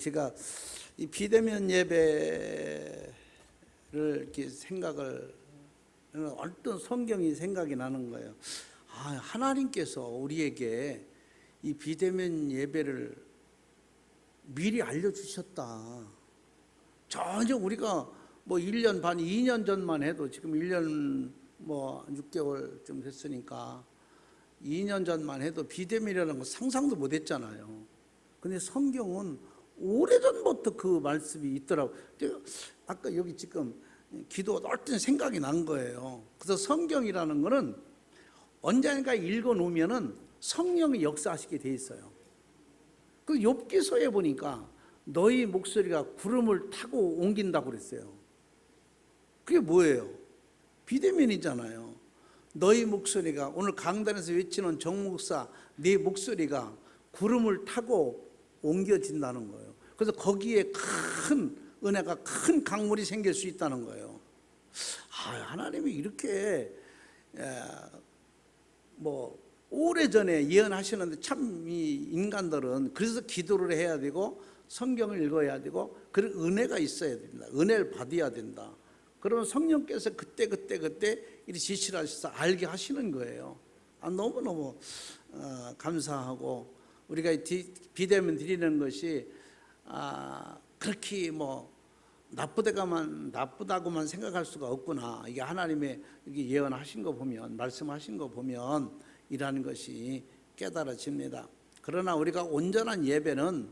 제가 이 비대면 예배를 이렇게 생각을 어떤 성경이 생각이 나는 거예요. 하나님께서 우리에게 이 비대면 예배를 미리 알려주셨다. 전혀 우리가 뭐 1년 반, 2년 전만 해도 지금 1년 뭐 6개월쯤 됐으니까 2년 전만 해도 비대면이라는 거 상상도 못 했잖아요. 근데 성경은 오래전부터 그 말씀이 있더라고요. 아까 여기 지금 기도가 어떤 생각이 난 거예요. 그래서 성경이라는 거는 언젠가 읽어놓으면은 성령이 역사하시게 돼 있어요. 그 욥기서에 보니까 너희 목소리가 구름을 타고 옮긴다고 그랬어요. 그게 뭐예요? 비대면이잖아요. 너희 목소리가, 오늘 강단에서 외치는 정목사 네 목소리가 구름을 타고 옮겨진다는 거예요. 그래서 거기에 큰 은혜가, 큰 강물이 생길 수 있다는 거예요. 하나님이 이렇게 뭐 오래전에 예언하시는데 참 이 인간들은 그래서 기도를 해야 되고 성경을 읽어야 되고 그런 은혜가 있어야 됩니다. 은혜를 받아야 된다. 그러면 성령께서 그때 이 지시를 하셔서 알게 하시는 거예요. 너무너무 감사하고, 우리가 비대면 드리는 것이 그렇게 뭐 나쁘다고만 생각할 수가 없구나. 이게 하나님의 예언하신 거 보면, 말씀하신 거 보면 이라는 것이 깨달아집니다. 그러나 우리가 온전한 예배는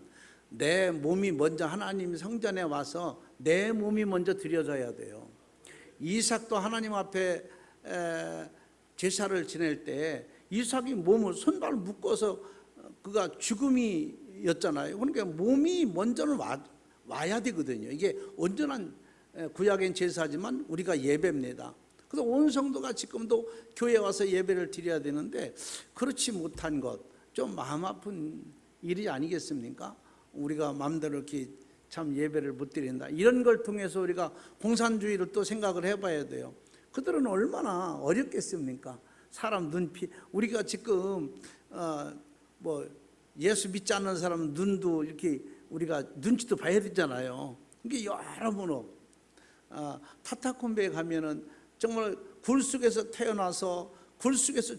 내 몸이 먼저 하나님 성전에 와서 내 몸이 먼저 드려져야 돼요. 이삭도 하나님 앞에 제사를 지낼 때 이삭이 몸을 손발을 묶어서 그가 죽음이었잖아요. 그러니까 몸이 먼저는 와야 되거든요. 이게 온전한 구약의 제사지만 우리가 예배입니다. 그래서 온 성도가 지금도 교회에 와서 예배를 드려야 되는데 그렇지 못한 것, 좀 마음 아픈 일이 아니겠습니까? 우리가 마음대로 이렇게 참 예배를 못 드린다. 이런 걸 통해서 우리가 공산주의를 또 생각을 해봐야 돼요. 그들은 얼마나 어렵겠습니까? 사람 눈빛, 우리가 지금 뭐 예수 믿지 않는 사람 눈도 이렇게 우리가 눈치도 봐야 되잖아요. 이게 여러모로 타타콤베에 가면은 정말 굴 속에서 태어나서 굴 속에서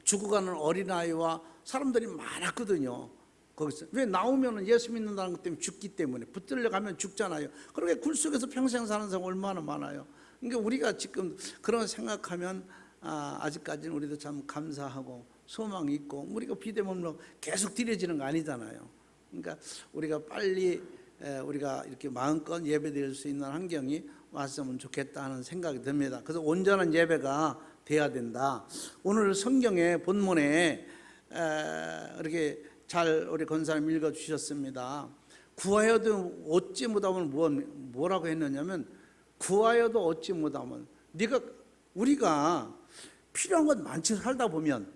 죽어가는 어린아이와 사람들이 많았거든요. 거기서 왜 나오면은 예수 믿는다는 것 때문에 죽기 때문에, 붙들려 가면 죽잖아요. 그러게 굴 속에서 평생 사는 사람 얼마나 많아요. 그러니까 우리가 지금 그런 생각하면 아직까지는 우리도 참 감사하고 소망이 있고, 우리가 비대면으로 계속 드려지는 거 아니잖아요. 그러니까 우리가 빨리 우리가 이렇게 마음껏 예배 드릴 수 있는 환경이 왔으면 좋겠다 하는 생각이 듭니다. 그래서 온전한 예배가 돼야 된다. 오늘 성경의 본문에 이렇게 잘 우리 권사님 읽어주셨습니다. 구하여도 얻지 못하면 뭐라고 했느냐면, 구하여도 얻지 못하면, 우리가 필요한 것 많지. 살다 보면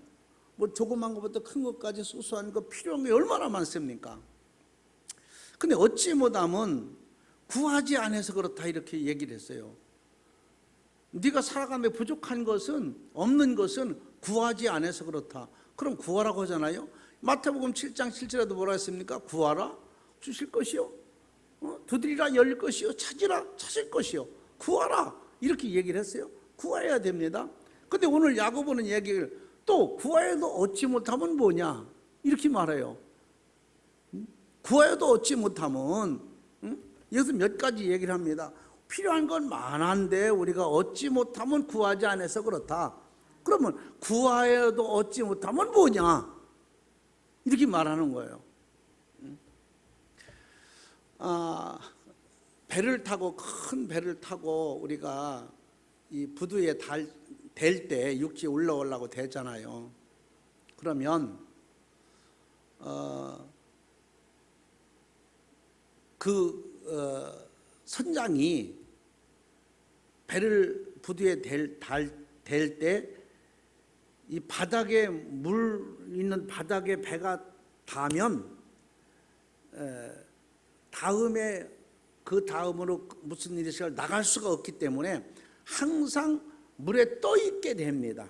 뭐 조그만 것부터 큰 것까지 소소한 거 필요한 게 얼마나 많습니까? 근데 얻지 못하면 구하지 않아서 그렇다, 이렇게 얘기를 했어요. 네가 살아가며 부족한 것은, 없는 것은 구하지 않아서 그렇다. 그럼 구하라고 하잖아요. 마태복음 7장 7절에도 뭐라 했습니까? 구하라 주실 것이요, 두드리라 열릴 것이요, 찾으라 찾을 것이요, 구하라, 이렇게 얘기를 했어요. 구해야 됩니다. 근데 오늘 야고보는 얘기를 또 구하여도 얻지 못하면 뭐냐, 이렇게 말해요. 구하여도 얻지 못하면, 여기서 몇 가지 얘기를 합니다. 필요한 건 많은데 우리가 얻지 못하면 구하지 않아서 그렇다. 그러면 구하여도 얻지 못하면 뭐냐, 이렇게 말하는 거예요. 배를 타고, 큰 배를 타고 우리가 이 부두에 댈 때 육지에 올라오려고 되잖아요. 그러면 선장이 배를 부두에 댈 때 이 바닥에 물 있는 바닥에 배가 닿으면 그 다음으로 무슨 일이 있을까 나갈 수가 없기 때문에 항상 물에 떠 있게 됩니다.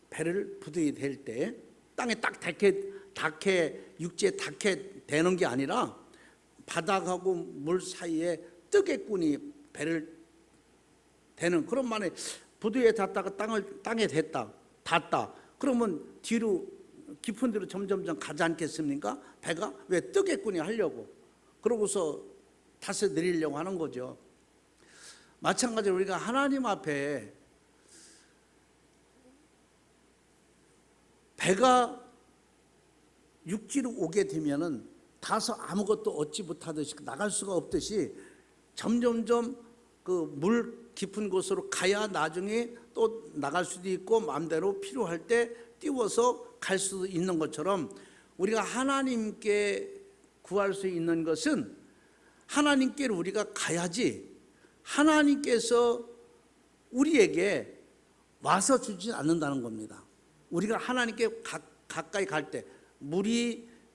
배를 부두에 댈 때 땅에 딱 닿게 육지에 닿게 되는 게 아니라 바닥하고 물 사이에 뜨개꾼이 배를 대는 그런 말에 부두에 닿다가 땅에 닿다. 그러면 뒤로 깊은 데로 점점점 가지 않겠습니까? 배가 왜 뜨개꾼이 하려고 그러고서 다시 내리려고 하는 거죠. 마찬가지로 우리가 하나님 앞에 배가 육지로 오게 되면은 다서 아무것도 얻지 못하듯이 나갈 수가 없듯이 점점점 그 물 깊은 곳으로 가야 나중에 또 나갈 수도 있고 마음대로 필요할 때 띄워서 갈 수도 있는 것처럼 우리가 하나님께 구할 수 있는 것은 하나님께로 우리가 가야지 하나님께서 우리에게 와서 주지 않는다는 겁니다. 우리가 하나님께 가까이 갈 때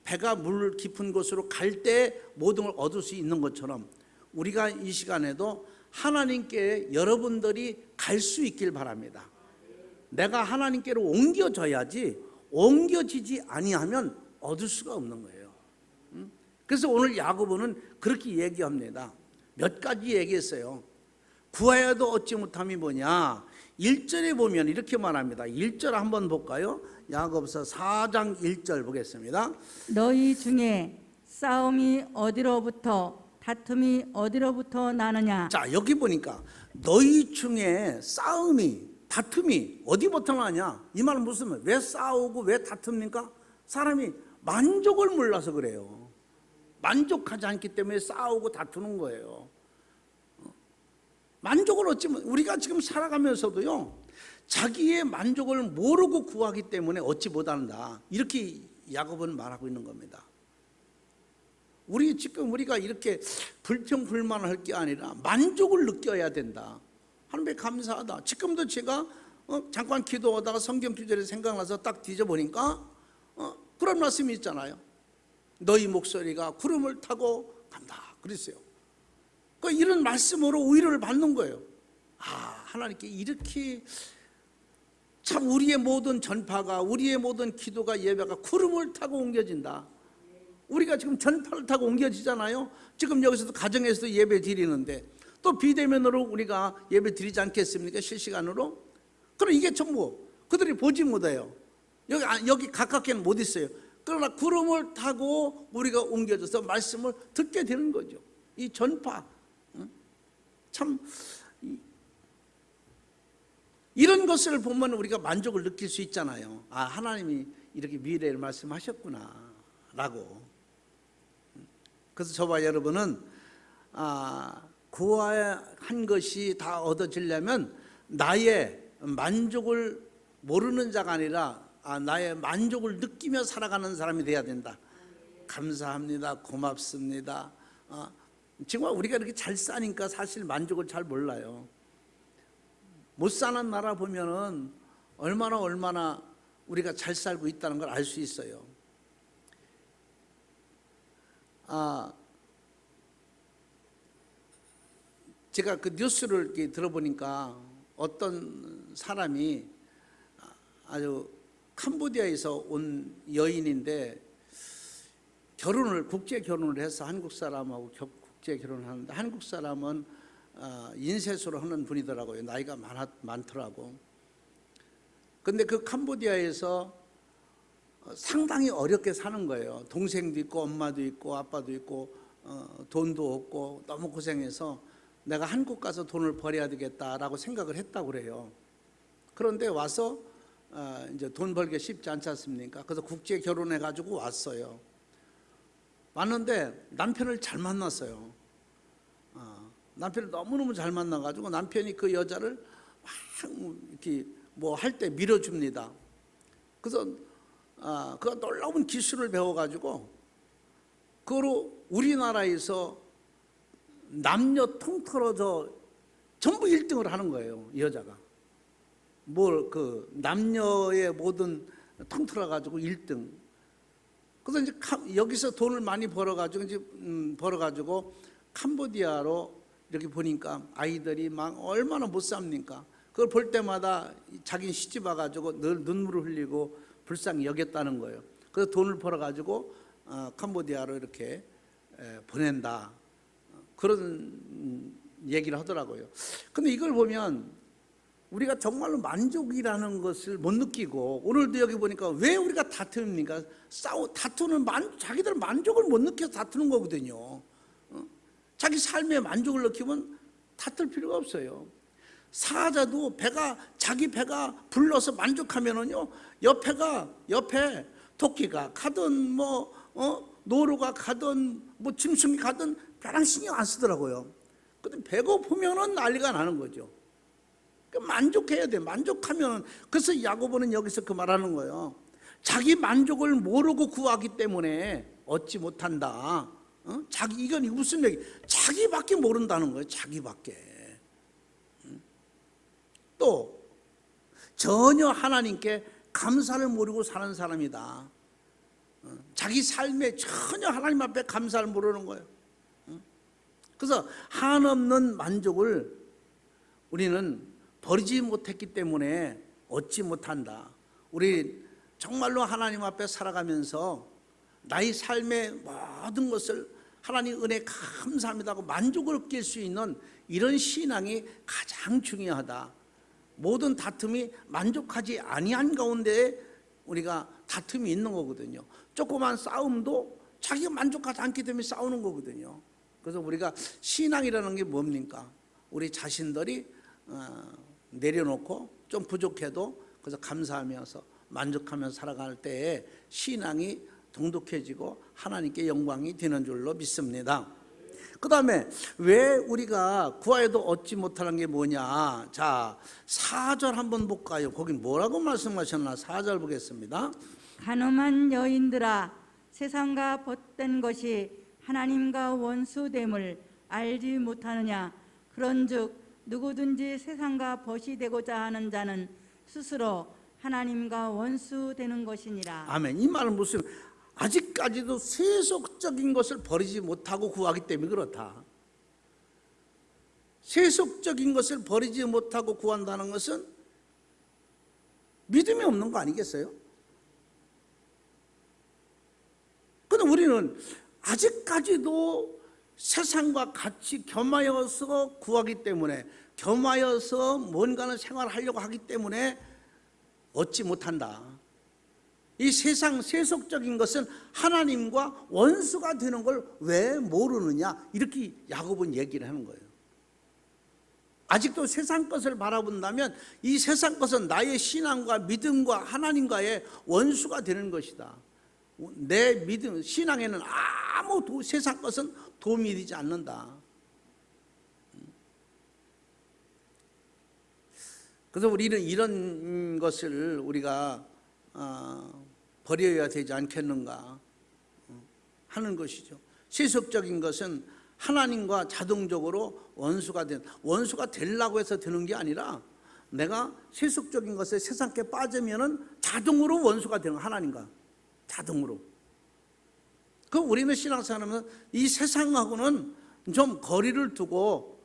배가 물 깊은 곳으로 갈 때 모든 걸 얻을 수 있는 것처럼 우리가 이 시간에도 하나님께 여러분들이 갈 수 있길 바랍니다. 내가 하나님께로 옮겨져야지 옮겨지지 아니하면 얻을 수가 없는 거예요. 그래서 오늘 야고보는 그렇게 얘기합니다. 몇 가지 얘기했어요. 구하여도 얻지 못함이 뭐냐? 1절에 보면 이렇게 말합니다. 1절 한번 볼까요? 야고보서 4장 1절 보겠습니다. 너희 중에 싸움이 어디로부터 다툼이 어디로부터 나느냐? 자, 여기 보니까 너희 중에 싸움이 다툼이 어디부터 나냐? 이 말은 무슨 말? 왜 싸우고 왜 다툽니까? 사람이 만족을 몰라서 그래요. 만족하지 않기 때문에 싸우고 다투는 거예요. 만족을 얻지 못. 우리가 지금 살아가면서도요, 자기의 만족을 모르고 구하기 때문에 얻지 못한다. 이렇게 야고보는 말하고 있는 겁니다. 우리가 이렇게 불평불만을 할 게 아니라 만족을 느껴야 된다. 하나님께 감사하다. 지금도 제가 잠깐 기도하다가 성경 구절이 생각나서 딱 뒤져보니까 그런 말씀이 있잖아요. 너희 목소리가 구름을 타고 간다 그랬어요. 이런 말씀으로 위로를 받는 거예요. 하나님께 이렇게 참 우리의 모든 전파가 우리의 모든 기도가 예배가 구름을 타고 옮겨진다. 우리가 지금 전파를 타고 옮겨지잖아요. 지금 여기서도 가정에서도 예배 드리는데 또 비대면으로 우리가 예배 드리지 않겠습니까? 실시간으로. 그럼 이게 전부 그들이 보지 못해요. 여기 가깝게는 못 있어요. 그러나 구름을 타고 우리가 옮겨져서 말씀을 듣게 되는 거죠. 이 전파 참 이런 것을 보면 우리가 만족을 느낄 수 있잖아요. 하나님이 이렇게 미래를 말씀하셨구나 라고. 그래서 저와 여러분은 구한 것이 다 얻어지려면 나의 만족을 모르는 자가 아니라 나의 만족을 느끼며 살아가는 사람이 돼야 된다. 감사합니다. 고맙습니다. 정말 우리가 이렇게 잘 사니까 사실 만족을 잘 몰라요. 못 사는 나라 보면은 얼마나 우리가 잘 살고 있다는 걸 알 수 있어요. 제가 그 뉴스를 이렇게 들어보니까 어떤 사람이 아주 캄보디아에서 온 여인인데 국제 결혼을 해서 한국 사람하고 국제 결혼을 하는데 한국 사람은 인쇄소로 하는 분이더라고요. 나이가 많더라고. 근데 그 캄보디아에서 상당히 어렵게 사는 거예요. 동생도 있고 엄마도 있고 아빠도 있고 돈도 없고 너무 고생해서 내가 한국 가서 돈을 벌어야 되겠다라고 생각을 했다고 그래요. 그런데 와서 이제 돈 벌기 쉽지 않지 않습니까? 그래서 국제 결혼해 가지고 왔어요. 왔는데 남편을 잘 만났어요. 남편을 너무너무 잘 만나가지고 남편이 그 여자를 막 이렇게 뭐 할 때 밀어줍니다. 그래서 그가 놀라운 기술을 배워가지고 그거로 우리나라에서 남녀 통틀어서 전부 1등을 하는 거예요. 이 여자가 그 남녀의 모든 통틀어가지고 1등. 그래서 이제 여기서 돈을 많이 벌어가지고 캄보디아로 이렇게 보니까 아이들이 막 얼마나 못 삽니까? 그걸 볼 때마다 자기 시집 와가지고 늘 눈물을 흘리고 불쌍히 여겼다는 거예요. 그래서 돈을 벌어가지고 캄보디아로 이렇게 보낸다. 그런 얘기를 하더라고요. 근데 이걸 보면 우리가 정말로 만족이라는 것을 못 느끼고, 오늘도 여기 보니까 왜 우리가 다툽니까? 다투는 자기들 만족을 못 느껴서 다투는 거거든요. 자기 삶에 만족을 느끼면 다툴 필요가 없어요. 사자도 자기 배가 불러서 만족하면은요, 옆에 토끼가 가든 노루가 가든 짐승이 가든 별랑 신경 안 쓰더라고요. 근데 배고프면은 난리가 나는 거죠. 만족해야 돼. 만족하면은, 그래서 야고보는 여기서 그 말하는 거예요. 자기 만족을 모르고 구하기 때문에 얻지 못한다. 이건 무슨 얘기? 자기밖에 모른다는 거예요. 자기밖에. 또 전혀 하나님께 감사를 모르고 사는 사람이다. 자기 삶에 전혀 하나님 앞에 감사를 모르는 거예요. 그래서 한없는 만족을 우리는 버리지 못했기 때문에 얻지 못한다. 우리 정말로 하나님 앞에 살아가면서 나의 삶의 모든 것을 하나님 은혜 감사합니다 하고 만족을 느낄 수 있는 이런 신앙이 가장 중요하다. 모든 다툼이 만족하지 아니한 가운데 우리가 다툼이 있는 거거든요. 조그만 싸움도 자기가 만족하지 않기 때문에 싸우는 거거든요. 그래서 우리가 신앙이라는 게 뭡니까? 우리 자신들이 내려놓고 좀 부족해도 그래서 감사하면서 만족하면서 살아갈 때에 신앙이 동독해지고 하나님께 영광이 되는 줄로 믿습니다. 그 다음에 왜 우리가 구하여도 얻지 못하는 게 뭐냐? 자, 4절 한번 볼까요? 거긴 뭐라고 말씀하셨나? 4절 보겠습니다. 간음한 여인들아, 세상과 벗된 것이 하나님과 원수됨을 알지 못하느냐? 그런즉 누구든지 세상과 벗이 되고자 하는 자는 스스로 하나님과 원수되는 것이니라. 아멘. 이 말은 무슨, 아직까지도 세속적인 것을 버리지 못하고 구하기 때문에 그렇다. 세속적인 것을 버리지 못하고 구한다는 것은 믿음이 없는 거 아니겠어요? 그런데 우리는 아직까지도 세상과 같이 겸하여서 구하기 때문에, 겸하여서 뭔가는 생활하려고 하기 때문에 얻지 못한다. 이 세상 세속적인 것은 하나님과 원수가 되는 걸 왜 모르느냐, 이렇게 야고보는 얘기를 하는 거예요. 아직도 세상 것을 바라본다면 이 세상 것은 나의 신앙과 믿음과 하나님과의 원수가 되는 것이다. 내 믿음, 신앙에는 아무 세상 것은 도움이 되지 않는다. 그래서 우리는 이런 것을 우리가 버려야 되지 않겠는가 하는 것이죠. 세속적인 것은 하나님과 자동적으로 원수가 되려고 해서 되는 게 아니라, 내가 세속적인 것에 세상께 빠지면은 자동으로 원수가 되는, 하나님과 자동으로. 그 우리는 신앙생활하면서 이 세상하고는 좀 거리를 두고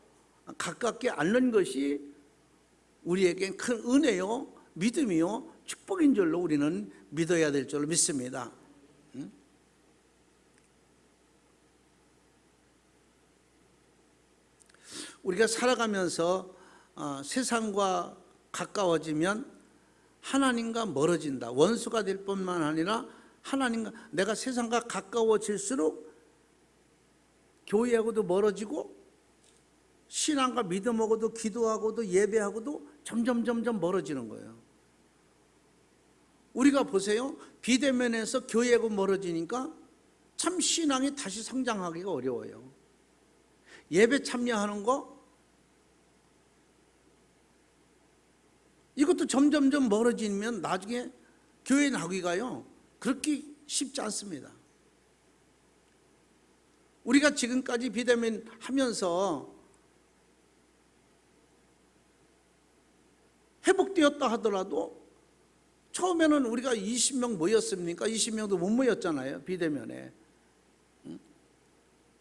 가깝게 앉는 것이 우리에겐 큰 은혜요, 믿음이요, 축복인 줄로 우리는 믿어야 될 줄로 믿습니다. 우리가 살아가면서 세상과 가까워지면 하나님과 멀어진다. 원수가 될 뿐만 아니라 하나님과, 내가 세상과 가까워질수록 교회하고도 멀어지고 신앙과 믿음하고도 기도하고도 예배하고도 점점 멀어지는 거예요. 우리가 보세요. 비대면에서 교회하고 멀어지니까 참 신앙이 다시 성장하기가 어려워요. 예배 참여하는 거, 이것도 점점 멀어지면 나중에 교회 나오기가요 그렇게 쉽지 않습니다. 우리가 지금까지 비대면 하면서 회복되었다 하더라도 처음에는 우리가 20명 모였습니까? 20명도 못 모였잖아요. 비대면에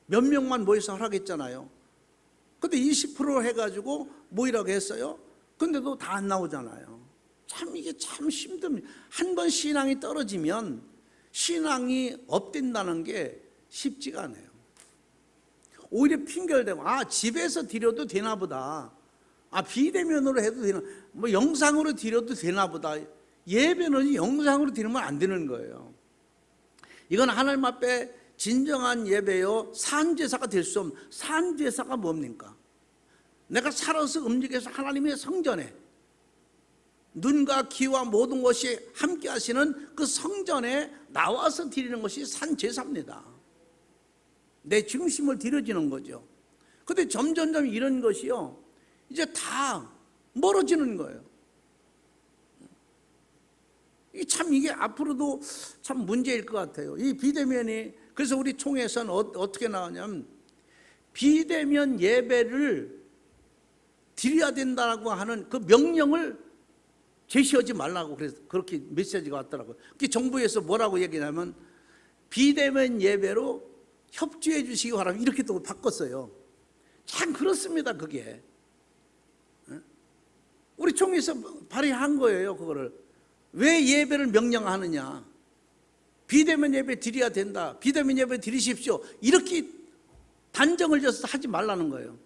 몇 명만 모여서 하라고 근데 20% 해가지고 모이라고 했어요. 근데도 다 안 나오잖아요. 참 이게 참 힘듭니다. 한 번 신앙이 떨어지면 신앙이 업된다는 게 쉽지가 않아요. 오히려 핑계를 대고 집에서 드려도 되나 보다. 비대면으로 해도 되나, 뭐 영상으로 드려도 되나 보다. 예배는 영상으로 드리면 안 되는 거예요. 이건 하나님 앞에 진정한 예배요, 산제사가 될 수 없는. 산제사가 뭡니까? 내가 살아서 움직여서 하나님의 성전에, 눈과 귀와 모든 것이 함께 하시는 그 성전에 나와서 드리는 것이 산제사입니다. 내 중심을 드려지는 거죠. 근데 점점점 이런 것이요, 이제 다 멀어지는 거예요. 이게 앞으로도 참 문제일 것 같아요. 이 비대면이. 그래서 우리 총회에서는 어떻게 나오냐면, 비대면 예배를 드려야 된다고 하는 그 명령을 제시하지 말라고 그래서 그렇게 메시지가 왔더라고요. 정부에서 뭐라고 얘기하냐면, 비대면 예배로 협조해 주시기 바랍니다. 이렇게 또 바꿨어요. 참 그렇습니다. 그게 우리 총회에서 발의한 거예요. 그거를 왜 예배를 명령하느냐? 비대면 예배 드려야 된다. 비대면 예배 드리십시오. 이렇게 단정을 져서 하지 말라는 거예요.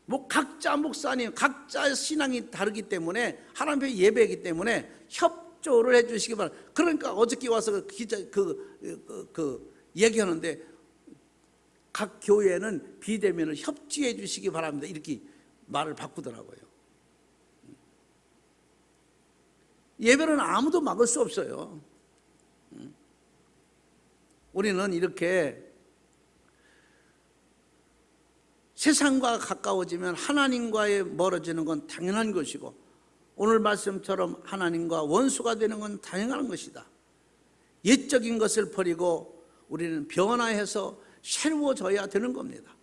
뭐 각자 목사님, 각자 신앙이 다르기 때문에, 하나님 앞에 예배이기 때문에 협조를 해주시기 바랍니다. 그러니까 어저께 와서 기자 얘기하는데, 각 교회는 비대면을 협조해 주시기 바랍니다. 이렇게 말을 바꾸더라고요. 예배는 아무도 막을 수 없어요. 우리는 이렇게 세상과 가까워지면 하나님과의 멀어지는 건 당연한 것이고, 오늘 말씀처럼 하나님과 원수가 되는 건 당연한 것이다. 옛적인 것을 버리고 우리는 변화해서 새로워져야 되는 겁니다.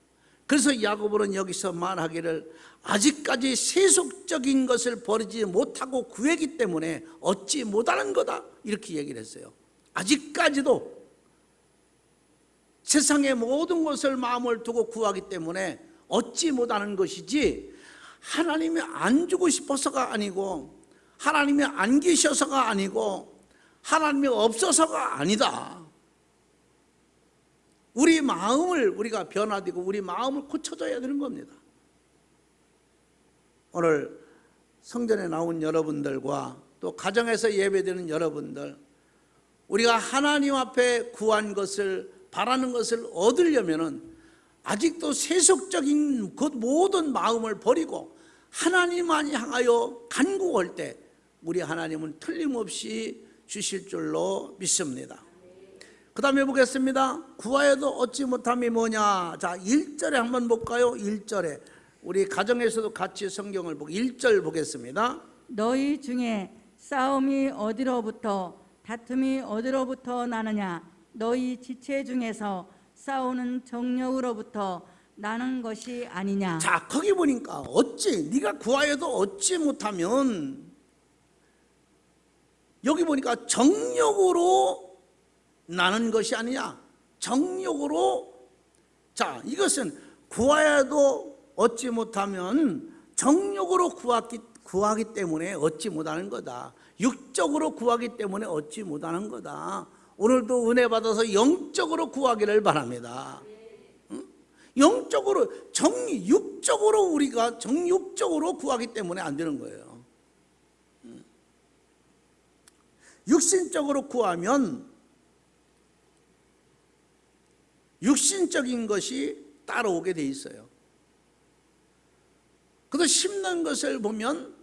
그래서 야고보는 여기서 말하기를, 아직까지 세속적인 것을 버리지 못하고 구했기 때문에 얻지 못하는 거다, 이렇게 얘기를 했어요. 아직까지도 세상의 모든 것을 마음을 두고 구하기 때문에 얻지 못하는 것이지, 하나님이 안 주고 싶어서가 아니고, 하나님이 안 계셔서가 아니고, 하나님이 없어서가 아니다. 우리 마음을 우리가 변화되고 우리 마음을 고쳐줘야 되는 겁니다. 오늘 성전에 나온 여러분들과 또 가정에서 예배드리는 여러분들, 우리가 하나님 앞에 구한 것을, 바라는 것을 얻으려면은 아직도 세속적인 그 모든 마음을 버리고 하나님만 향하여 간구할 때 우리 하나님은 틀림없이 주실 줄로 믿습니다. 그 다음에 보겠습니다. 구하여도 얻지 못함이 뭐냐? 자, 1절에 한번 볼까요? 1절에 우리 가정에서도 같이 성경을 보고 1절 보겠습니다. 너희 중에 싸움이 어디로부터, 다툼이 어디로부터 나느냐? 너희 지체 중에서 싸우는 정욕으로부터 나는 것이 아니냐? 자, 거기 보니까 네가 구하여도 얻지 못하면, 여기 보니까 정욕으로 나는 것이 아니냐? 정욕으로. 자, 이것은 구하여도 얻지 못하면 정욕으로 구하기 때문에 얻지 못하는 거다. 육적으로 구하기 때문에 얻지 못하는 거다. 오늘도 은혜 받아서 영적으로 구하기를 바랍니다. 영적으로, 육적으로 우리가 정육적으로 구하기 때문에 안 되는 거예요. 육신적으로 구하면 육신적인 것이 따라오게 돼 있어요. 그래서 심는 것을 보면,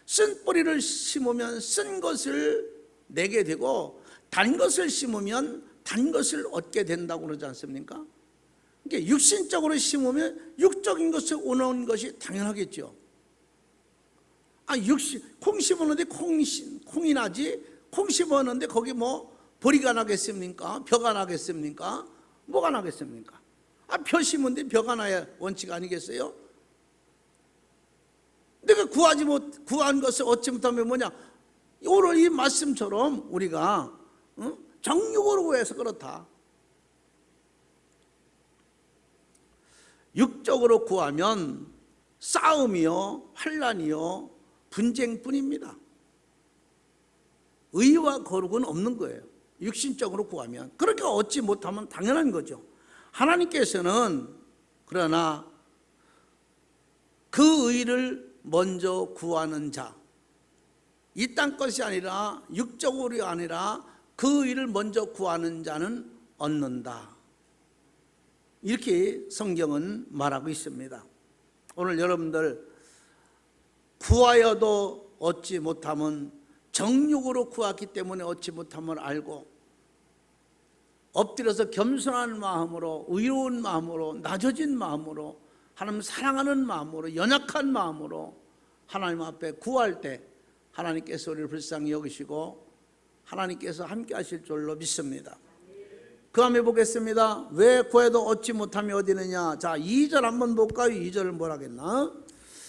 쓴 뿌리를 심으면 쓴 것을 내게 되고, 단 것을 심으면 단 것을 얻게 된다고 그러지 않습니까? 그러니까 육신적으로 심으면 육적인 것을 오는 것이 당연하겠죠. 콩 심었는데 콩이 나지, 콩 심었는데 거기 뭐 보리가 나겠습니까? 벼가 나겠습니까? 뭐가 나겠습니까? 벼 심은데 벼가 나야 원칙 아니겠어요? 내가 구한 것을 얻지 못하면 뭐냐? 오늘 이 말씀처럼 우리가 정욕으로 구해서 그렇다. 육적으로 구하면 싸움이요, 환난이요, 분쟁뿐입니다. 의와 거룩은 없는 거예요. 육신적으로 구하면. 그렇게 얻지 못하면 당연한 거죠. 하나님께서는 그러나 그 의를 먼저 구하는 자, 이 땅 것이 아니라 육적으로 아니라 그 의를 먼저 구하는 자는 얻는다. 이렇게 성경은 말하고 있습니다. 오늘 여러분들 구하여도 얻지 못함은 정욕으로 구하기 때문에 얻지 못함을 알고 엎드려서 겸손한 마음으로, 의로운 마음으로, 낮아진 마음으로, 하나님 사랑하는 마음으로, 연약한 마음으로 하나님 앞에 구할 때 하나님께서 우리를 불쌍히 여기시고 하나님께서 함께 하실 줄로 믿습니다. 그 다음에 보겠습니다. 왜 구해도 얻지 못함이 어디 있느냐. 자, 2절 한번 볼까요? 2절을 뭐라 하겠나?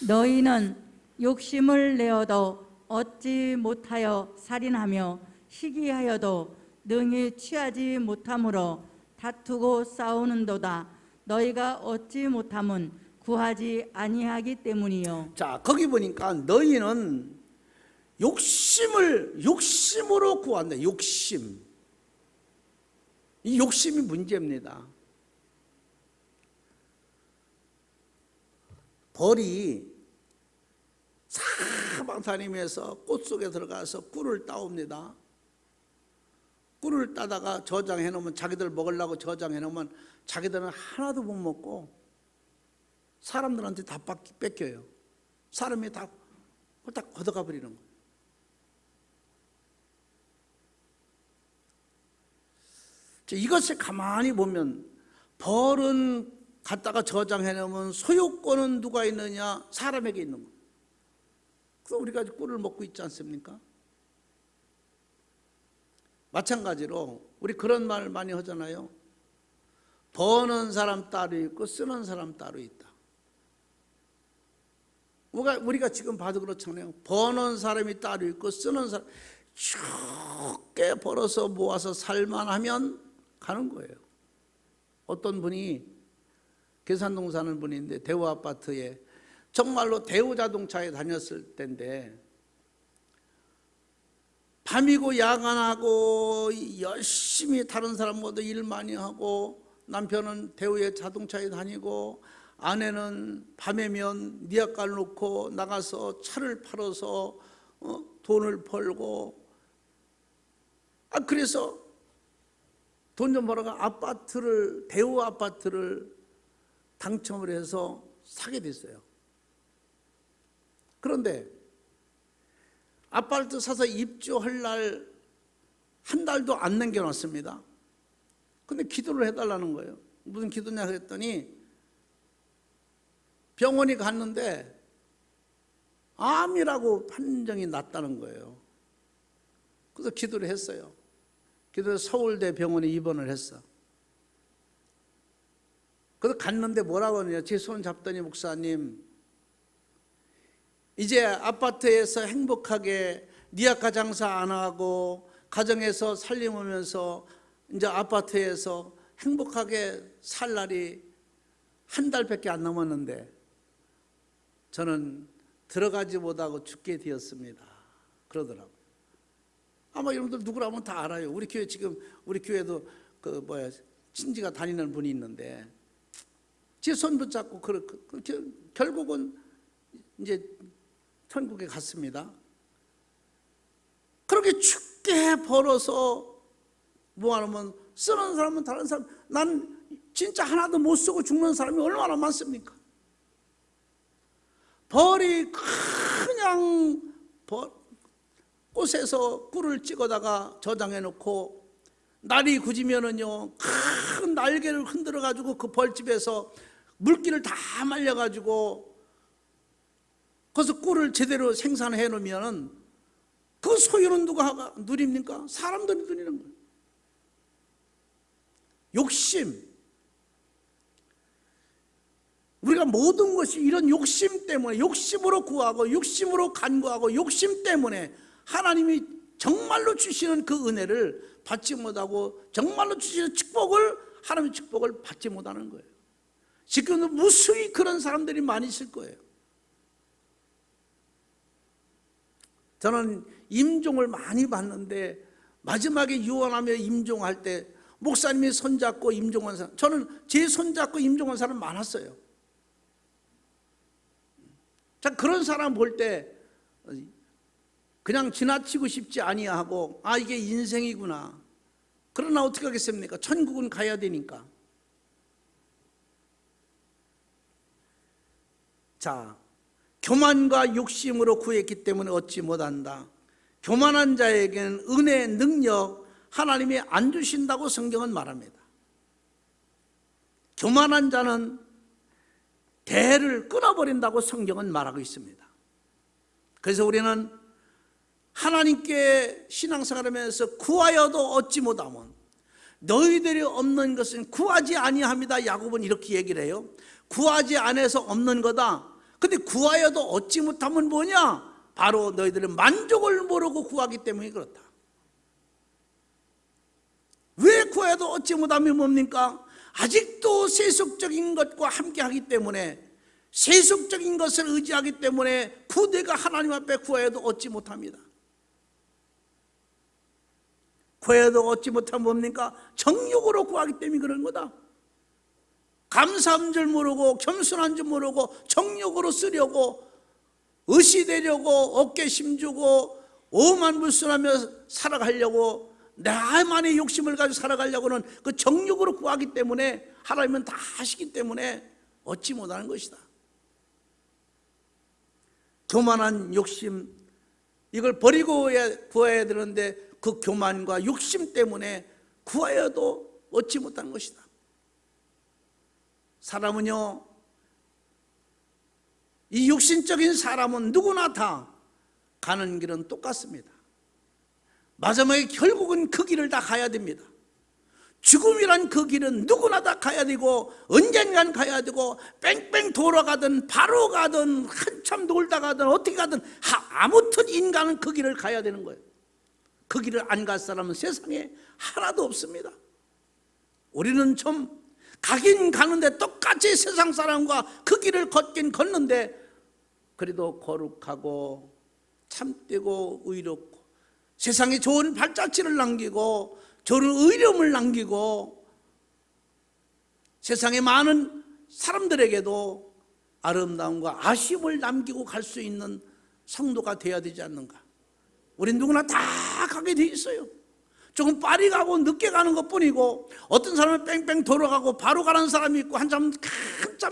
너희는 욕심을 내어도 얻지 못하여 살인하며 시기하여도 능히 취하지 못함으로 다투고 싸우는도다. 너희가 얻지 못함은 구하지 아니하기 때문이요. 자, 거기 보니까 너희는 욕심으로 구한다. 욕심. 이 욕심이 문제입니다. 벌이 사방다니면서 꽃 속에 들어가서 꿀을 따옵니다. 꿀을 따다가 저장해 놓으면, 자기들 먹으려고 저장해 놓으면 자기들은 하나도 못 먹고 사람들한테 다 뺏겨요. 사람이 다 홀딱 걷어가 버리는 거예요. 이것을 가만히 보면 벌은 갖다가 저장해 놓으면 소유권은 누가 있느냐? 사람에게 있는 거예요. 그래서 우리가 꿀을 먹고 있지 않습니까? 마찬가지로 우리 그런 말 많이 하잖아요. 버는 사람 따로 있고 쓰는 사람 따로 있다. 우리가 지금 봐도 그렇잖아요. 버는 사람이 따로 있고 쓰는 사람, 쉽게 벌어서 모아서 살만하면 가는 거예요. 어떤 분이 계산동 사는 분인데 대우 아파트에, 정말로 대우 자동차에 다녔을 때인데 밤이고 야간하고 열심히 다른 사람보다 일 많이 하고, 남편은 대우의 자동차에 다니고 아내는 밤에면 니아까를 놓고 나가서 차를 팔아서 돈을 벌고, 그래서 돈 좀 벌어가 아파트를, 대우 아파트를 당첨을 해서 사게 됐어요. 그런데 아파트 사서 입주할 날 한 달도 안 남겨놨습니다. 근데 기도를 해달라는 거예요. 무슨 기도냐 그랬더니 병원에 갔는데 암이라고 판정이 났다는 거예요. 그래서 기도를 했어요. 기도해서 서울대 병원에 입원을 했어. 그래서 갔는데 뭐라고 하느냐, 제 손 잡더니, 목사님 이제 아파트에서 행복하게 니아카 장사 안 하고 가정에서 살림하면서 이제 아파트에서 행복하게 살 날이 한 달밖에 안 남았는데 저는 들어가지 못하고 죽게 되었습니다. 그러더라고요. 아마 여러분들 누구라면 다 알아요. 우리 교회 지금, 우리 교회도 친지가 다니는 분이 있는데 제 손 붙잡고 결국은 이제 천국에 갔습니다. 그렇게 죽게 벌어서 모아놓으면 쓰는 사람은 다른 사람, 난 진짜 하나도 못 쓰고 죽는 사람이 얼마나 많습니까? 벌이 그냥 꽃에서 꿀을 찍어다가 저장해 놓고 날이 굳으면은요 큰 날개를 흔들어 가지고 그 벌집에서 물기를 다 말려 가지고 거기서 꿀을 제대로 생산해 놓으면 그 소유는 누가 누립니까? 사람들이 누리는 거예요. 욕심. 우리가 모든 것이 이런 욕심 때문에, 욕심으로 구하고 욕심으로 간구하고 욕심 때문에 하나님이 정말로 주시는 그 은혜를 받지 못하고 정말로 주시는 축복을, 하나님의 축복을 받지 못하는 거예요. 지금은 무수히 그런 사람들이 많이 있을 거예요. 저는 임종을 많이 봤는데 마지막에 유언하며 임종할 때 목사님이 손잡고 임종원 사람, 저는 제 손잡고 임종원 사람 많았어요. 자, 그런 사람 볼 때 그냥 지나치고 싶지 아니하고, 아, 이게 인생이구나. 그러나 어떻게 하겠습니까? 천국은 가야 되니까. 자, 교만과 욕심으로 구했기 때문에 얻지 못한다. 교만한 자에게는 은혜, 능력 하나님이 안 주신다고 성경은 말합니다. 교만한 자는 대를 끊어버린다고 성경은 말하고 있습니다. 그래서 우리는 하나님께 신앙생활하면서 구하여도 얻지 못하면 너희들이 없는 것은 구하지 아니합니다. 야곱은 이렇게 얘기를 해요. 구하지 않아서 없는 거다. 근데 구하여도 얻지 못하면 뭐냐? 바로 너희들은 만족을 모르고 구하기 때문에 그렇다. 왜 구해도 얻지 못하면 뭡니까? 아직도 세속적인 것과 함께 하기 때문에, 세속적인 것을 의지하기 때문에 부대가 하나님 앞에 구해도 얻지 못합니다. 구해도 얻지 못하면 뭡니까? 정욕으로 구하기 때문에 그런 거다. 감사한 줄 모르고 겸손한 줄 모르고 정욕으로 쓰려고, 의시되려고, 어깨 힘주고 오만불순하며 살아가려고, 나만의 욕심을 가지고 살아가려고는 그 정욕으로 구하기 때문에 하나님은 다 하시기 때문에 얻지 못하는 것이다. 교만한 욕심, 이걸 버리고 구해야 되는데 그 교만과 욕심 때문에 구하여도 얻지 못하는 것이다. 사람은요, 이 육신적인 사람은 누구나 다 가는 길은 똑같습니다. 마지막에 결국은 그 길을 다 가야 됩니다. 죽음이란 그 길은 누구나 다 가야 되고, 언젠간 가야 되고, 뺑뺑 돌아가든 바로 가든 한참 놀다 가든 어떻게 가든 아무튼 인간은 그 길을 가야 되는 거예요. 그 길을 안 갈 사람은 세상에 하나도 없습니다. 우리는 좀 가긴 가는데 똑같이 세상 사람과 그 길을 걷긴 걷는데, 그래도 거룩하고 참되고 의롭고 세상에 좋은 발자취를 남기고 좋은 의름을 남기고 세상에 많은 사람들에게도 아름다움과 아쉬움을 남기고 갈 수 있는 성도가 되어야 되지 않는가. 우린 누구나 다 가게 돼 있어요. 조금 빨리 가고 늦게 가는 것뿐이고, 어떤 사람은 뺑뺑 돌아가고 바로 가는 사람이 있고, 한참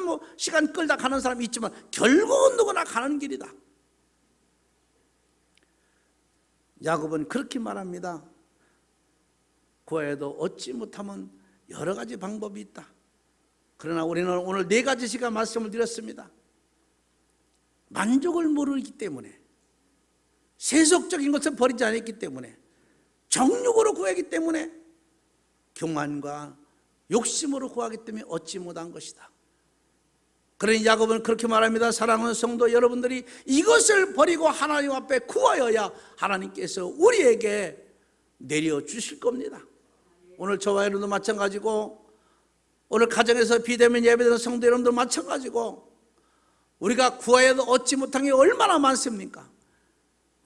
뭐 시간 끌다 가는 사람이 있지만 결국은 누구나 가는 길이다. 야곱은 그렇게 말합니다. 구해도 얻지 못하면 여러 가지 방법이 있다. 그러나 우리는 오늘 4가지씩의 말씀을 드렸습니다. 만족을 모르기 때문에, 세속적인 것을 버리지 않았기 때문에, 정욕으로 구하기 때문에, 교만과 욕심으로 구하기 때문에 얻지 못한 것이다. 그러니 야곱은 그렇게 말합니다. 사랑하는 성도 여러분들이 이것을 버리고 하나님 앞에 구하여야 하나님께서 우리에게 내려주실 겁니다. 오늘 저와 여러분도 마찬가지고, 오늘 가정에서 비대면 예배드리는 성도 여러분도 마찬가지고, 우리가 구하여도 얻지 못한 게 얼마나 많습니까?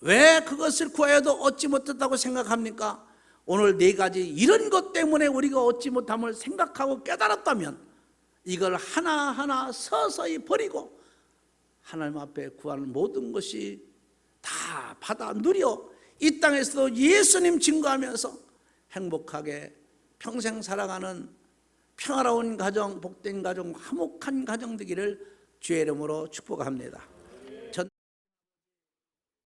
왜 그것을 구하여도 얻지 못했다고 생각합니까? 오늘 4가지 이런 것 때문에 우리가 얻지 못함을 생각하고 깨달았다면 이걸 하나하나 서서히 버리고 하나님 앞에 구하는 모든 것이 다 받아 누려 이 땅에서도 예수님 증거하면서 행복하게 평생 살아가는 평화로운 가정, 복된 가정, 화목한 가정 되기를 주의 이름으로 축복합니다.